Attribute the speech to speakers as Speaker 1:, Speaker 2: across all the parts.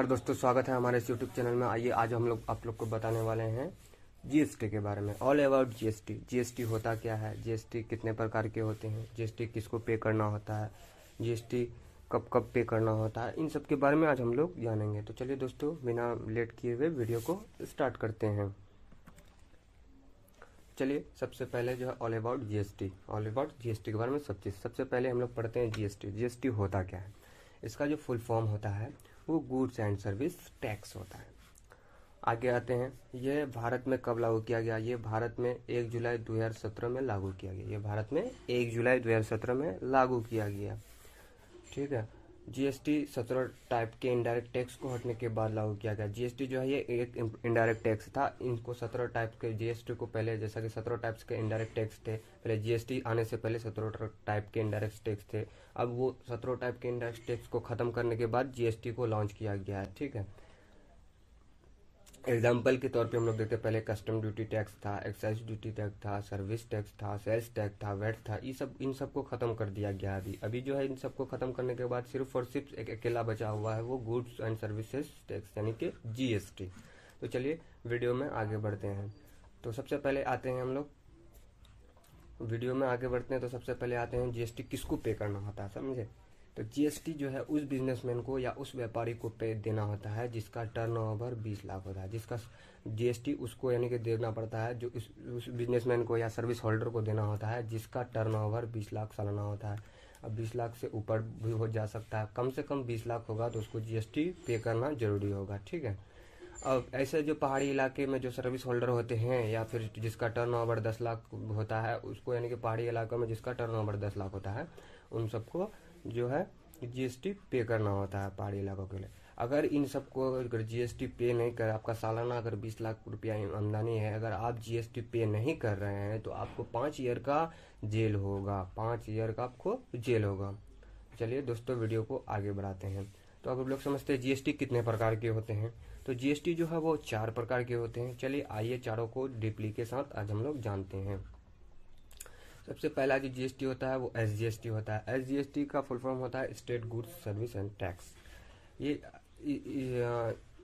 Speaker 1: नमस्कार दोस्तों, स्वागत है हमारे इस यूट्यूब चैनल में। आइए आज हम लोग आप लोग को बताने वाले हैं जीएसटी के बारे में। All about GST. जीएसटी होता क्या है, जीएसटी कितने प्रकार के होते हैं, जीएसटी किसको पे करना होता है, जीएसटी कब कब पे करना होता है, इन सब के बारे में आज हम लोग जानेंगे। तो चलिए दोस्तों, बिना लेट किए हुए वीडियो को स्टार्ट करते हैं। चलिए सबसे पहले जो है all about GST. All about GST के बारे में सब चीज़। सबसे पहले हम लोग पढ़ते हैं जीएसटी। जीएसटी होता क्या है। इसका जो फुल फॉर्म होता है वो गुड्स एंड सर्विस टैक्स होता है। आगे आते हैं, ये भारत में कब लागू किया गया। ये भारत में 1 जुलाई 2017 में लागू किया गया। ये भारत में 1 जुलाई 2017 में लागू किया गया। ठीक है। जीएसटी 17 टाइप के इनडायरेक्ट टैक्स को हटने के बाद लागू किया गया। जीएसटी जो है ये एक इनडायरेक्ट टैक्स था। इनको 17 टाइप के जीएसटी को पहले, जैसा कि 17 टाइप्स के इनडायरेक्ट टैक्स थे, पहले जीएसटी आने से पहले 17 टाइप के इनडायरेक्ट टैक्स थे। अब वो 17 टाइप के इनडायरेक्ट टैक्स को खत्म करने के बाद जीएसटी को लॉन्च किया गया है। ठीक है। एग्जाम्पल के तौर पे हम लोग देखते हैं, पहले कस्टम ड्यूटी टैक्स था, एक्साइज ड्यूटी टैक्स था, सर्विस टैक्स था, सेल्स टैक्स था, वैट था। इन सब को खत्म कर दिया गया। अभी जो है इन सब को खत्म करने के बाद सिर्फ और सिर्फ एक अकेला बचा हुआ है, वो गुड्स एंड सर्विसेज टैक्स यानी कि जीएसटी। तो चलिए वीडियो में आगे बढ़ते हैं। तो सबसे पहले आते हैं हम लोग वीडियो में आगे बढ़ते हैं तो सबसे पहले आते हैं जीएसटी किसको पे करना होता है, समझे। तो जीएसटी जो है उस बिजनेसमैन को या उस व्यापारी को पे देना होता है जिसका टर्नओवर 20 लाख होता है। जिसका जीएसटी उसको यानी कि देना पड़ता है, जो उस बिजनेसमैन को या सर्विस होल्डर को देना होता है जिसका टर्नओवर 20 लाख सालाना होता है। अब 20 लाख से ऊपर भी हो जा सकता है, कम से कम 20 लाख होगा तो उसको जीएसटी पे करना जरूरी होगा। ठीक है। अब ऐसे जो पहाड़ी इलाके में जो सर्विस होल्डर होते हैं या फिर जिसका टर्नओवर 10 लाख होता है, उसको यानी कि पहाड़ी इलाकों में जिसका टर्नओवर 10 लाख होता है, उन सबको जो है जीएसटी पे करना होता है पहाड़ी इलाकों के लिए। अगर इन सबको अगर जीएसटी पे नहीं कर, आपका सालाना अगर 20 लाख रुपया आमदनी है, अगर आप जीएसटी पे नहीं कर रहे हैं तो आपको 5 ईयर का जेल होगा। 5 ईयर का आपको जेल होगा। चलिए दोस्तों, वीडियो को आगे बढ़ाते हैं। तो अब लोग समझते हैं जीएसटी कितने प्रकार के होते हैं। तो जीएसटी जो है वो 4 प्रकार के होते हैं। चलिए आइए चारों को डीपली के साथ आज हम लोग जानते हैं। सबसे पहला जो जीएसटी होता है वो एसजीएसटी होता है। एसजीएसटी का फुल फॉर्म होता है state goods service and tax.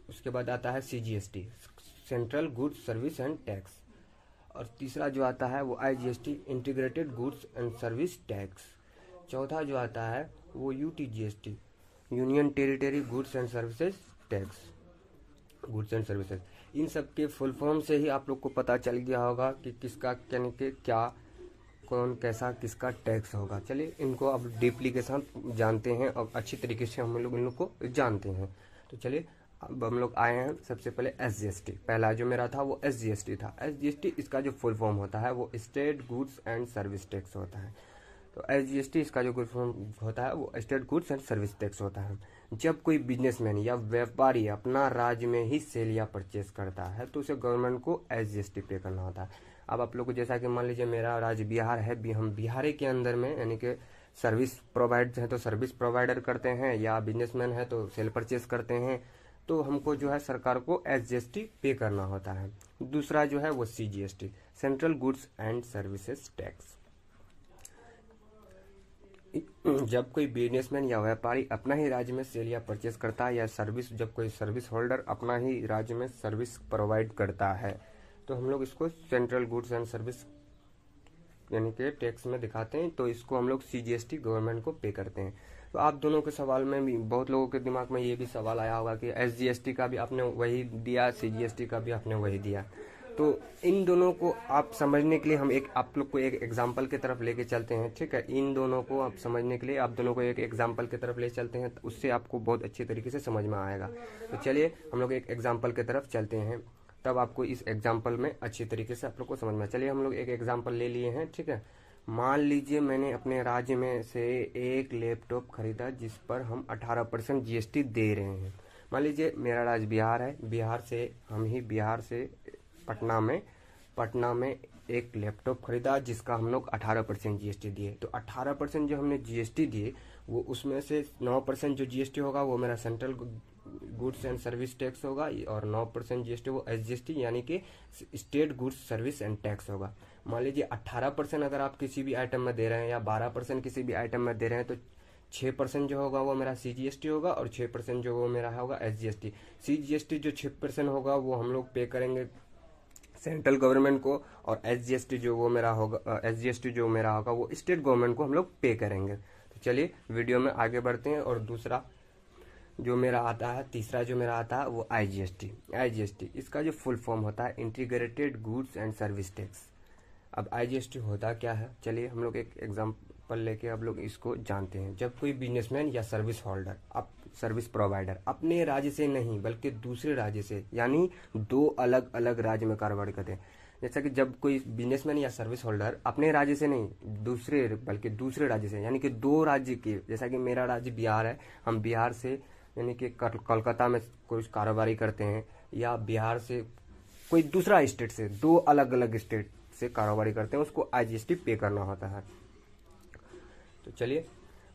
Speaker 1: उसके बाद आता है CGST, central goods service and tax. और तीसरा जो आता है वो IGST, integrated goods and services tax. चौथा जो आता है वो UTGST, union territory goods and services tax, goods and services. इन सब के फुल फॉर्म से ही आप लोग को पता चल गया होगा कि किसका यानी कि क्या, कौन कैसा किसका टैक्स होगा। चलिए इनको अब डीपली के साथ जानते हैं और अच्छी तरीके से हम लोग इन लोग को जानते हैं। तो चलिए अब हम लोग आए हैं सबसे पहले एसजीएसटी। पहला जो मेरा था वो एसजीएसटी था। एसजीएसटी इसका जो फुल फॉर्म होता है वो state goods and services tax होता है। तो एसजीएसटी इसका जो फुल फॉर्म होता है वो state goods and services tax होता है। जब कोई बिजनेसमैन या व्यापारी अपना राज्य में ही सेल या परचेस करता है तो उसे गवर्नमेंट को एसजीएसटी पे करना होता है। अब आप लोग को जैसा कि मान लीजिए मेरा राज्य बिहार है, हम बिहार के अंदर में यानी कि सर्विस प्रोवाइड है तो सर्विस प्रोवाइडर करते हैं, या बिजनेसमैन है तो सेल परचेस करते हैं, तो हमको जो है सरकार को एसजीएसटी पे करना होता है। दूसरा जो है वो CGST, central goods and services tax. जब कोई बिजनेसमैन या व्यापारी अपना ही राज्य में सेल या परचेस करता है, या जब कोई सर्विस होल्डर अपना ही राज्य में सर्विस प्रोवाइड करता है, तो हम लोग इसको सेंट्रल गुड्स एंड सर्विस यानी कि टैक्स में दिखाते हैं। तो इसको हम लोग सीजीएसटी गवर्नमेंट को पे करते हैं। तो आप दोनों के सवाल में भी बहुत लोगों के दिमाग में ये भी सवाल आया होगा कि एसजीएसटी का भी आपने वही दिया, सीजीएसटी का भी आपने वही दिया। तो इन दोनों को आप समझने के लिए हम आप लोग को एक एग्जाम्पल की तरफ लेके चलते हैं। ठीक है। इन दोनों को आप समझने के लिए आप दोनों को एक एग्जाम्पल की तरफ ले चलते हैं, तो उससे आपको बहुत अच्छी तरीके से समझ में आएगा। तो चलिए हम लोग एक एग्जाम्पल की तरफ चलते हैं, तब आपको इस एग्जाम्पल में अच्छी तरीके से आप लोग को समझ में। चलिए हम लोग एक एग्जाम्पल ले लिए हैं। ठीक है। मान लीजिए मैंने अपने राज्य में से एक लैपटॉप खरीदा जिस पर हम 18% जीएसटी दे रहे हैं। मान लीजिए मेरा राज्य बिहार है, बिहार से पटना में एक लैपटॉप खरीदा जिसका हम लोग 18% जीएसटी दिए। तो 18% जो हमने जीएसटी दिए वो उसमें से 9% जो जीएसटी होगा वो मेरा central goods and services tax होगा, और 9% जीएसटी वो एसजीएसटी यानी कि state goods service and tax होगा। मान लीजिए 18% अगर आप किसी भी आइटम में दे रहे हैं या 12% किसी भी आइटम में दे रहे हैं, तो 6% जो होगा वो मेरा CGST होगा और 6% जो वो मेरा होगा SGST। CGST जो 6% होगा वो हम लोग पे करेंगे सेंट्रल गवर्नमेंट को, और SGST जो वो मेरा होगा SGST जो मेरा होगा वो स्टेट गवर्नमेंट को हम लोग पे करेंगे। तो चलिए वीडियो में आगे बढ़ते हैं। और दूसरा जो मेरा आता है, तीसरा जो मेरा आता है वो IGST। इसका जो फुल फॉर्म होता है integrated goods and services tax. अब IGST होता क्या है, चलिए हम लोग एक एग्जांपल लेके अब लोग इसको जानते हैं। जब कोई बिजनेसमैन या सर्विस होल्डर, अब सर्विस प्रोवाइडर अपने राज्य से नहीं बल्कि दूसरे राज्य से, यानी दो अलग अलग राज्य में कारोबार करते हैं। जैसा कि जब कोई बिजनेसमैन या सर्विस होल्डर अपने राज्य से नहीं दूसरे बल्कि दूसरे राज्य से, यानी कि दो राज्य के, जैसा कि मेरा राज्य बिहार है, हम बिहार से यानी कि कोलकाता में कोई कारोबारी करते हैं, या बिहार से कोई दूसरा स्टेट से, दो अलग अलग स्टेट से कारोबारी करते हैं, उसको IGST पे करना होता है। तो चलिए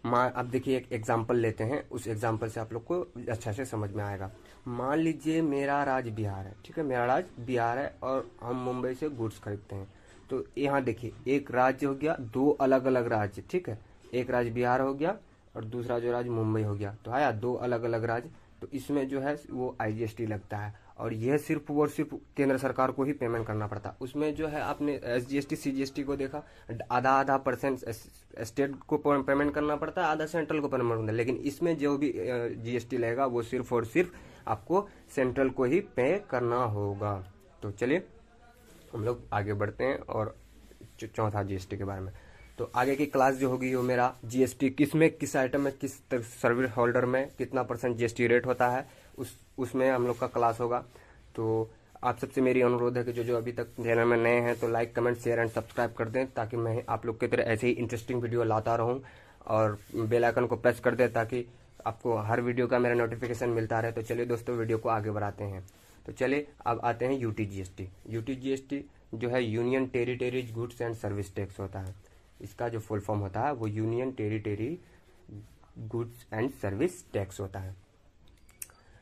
Speaker 1: अब देखिए एक एग्जांपल लेते हैं, उस एग्जांपल से आप लोग को अच्छा से समझ में आएगा। मान लीजिए मेरा राज्य बिहार है, ठीक है, मेरा राज्य बिहार है और हम मुंबई से गुड्स खरीदते हैं। तो यहाँ देखिए एक राज्य हो गया, दो अलग अलग राज्य, ठीक है, एक राज्य बिहार हो गया और दूसरा जो राज्य मुंबई हो गया, तो आया दो अलग अलग राज्य। तो इसमें जो है वो IGST लगता है, और यह सिर्फ और सिर्फ केंद्र सरकार को ही पेमेंट करना पड़ता है। उसमें जो है आपने SGST CGST को देखा, आधा % स्टेट को पेमेंट करना पड़ता है, आधा सेंट्रल को पेमेंट करना है, लेकिन इसमें जो भी GST लगेगा वो सिर्फ और सिर्फ आपको सेंट्रल को ही पे करना होगा। तो चलिए हम लोग आगे बढ़ते हैं और चौथा GST के बारे में। तो आगे की क्लास जो होगी वो मेरा GST किस में, किस आइटम में, किस सर्विस होल्डर में कितना % GST रेट होता है, उसमें हम लोग का क्लास होगा। तो आप सबसे मेरी अनुरोध है कि जो अभी तक चैनल में नए हैं तो like comment share and subscribe कर दें, ताकि मैं आप लोग की तरह ऐसे ही इंटरेस्टिंग वीडियो लाता रहूं, और बेल आइकन को प्रेस कर दें ताकि आपको हर वीडियो का मेरा नोटिफिकेशन मिलता रहे। तो चलिए दोस्तों वीडियो को आगे बढ़ाते हैं। तो चलिए अब आते हैं UTGST जो है union territories goods and services tax होता है। इसका जो फुल फॉर्म होता है वो union territory goods and services tax होता है।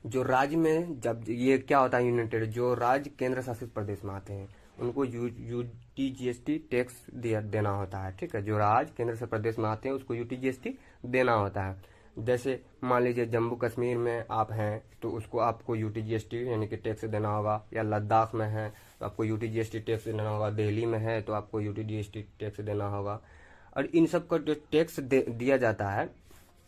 Speaker 1: जो राज्य में, जब ये क्या होता है यूनियन टेरिटरी, जो राज्य केंद्र शासित प्रदेश में आते हैं उनको UTGST टैक्स देना होता है, ठीक है। जो राज्य केंद्र शासित प्रदेश में आते हैं उसको UTGST देना होता है। जैसे मान लीजिए जम्मू कश्मीर में आप हैं तो उसको आपको UTGST यानी कि टैक्स देना होगा, या लद्दाख में है तो आपको UTGST टैक्स देना होगा, दिल्ली में है तो आपको UTGST टैक्स देना होगा। और इन सब का जो टैक्स दिया जाता है,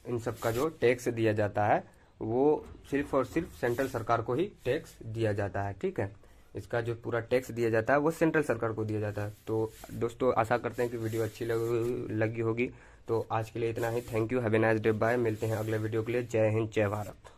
Speaker 1: इन सब का जो टैक्स दिया जाता है वो सिर्फ और सिर्फ सेंट्रल सरकार को ही टैक्स दिया जाता है, ठीक है। इसका जो पूरा टैक्स दिया जाता है वो सेंट्रल सरकार को दिया जाता है। तो दोस्तों आशा करते हैं कि वीडियो अच्छी लगी होगी। तो आज के लिए इतना ही। Thank you, have a nice day, bye. मिलते हैं अगले वीडियो के लिए। जय हिंद, जय भारत।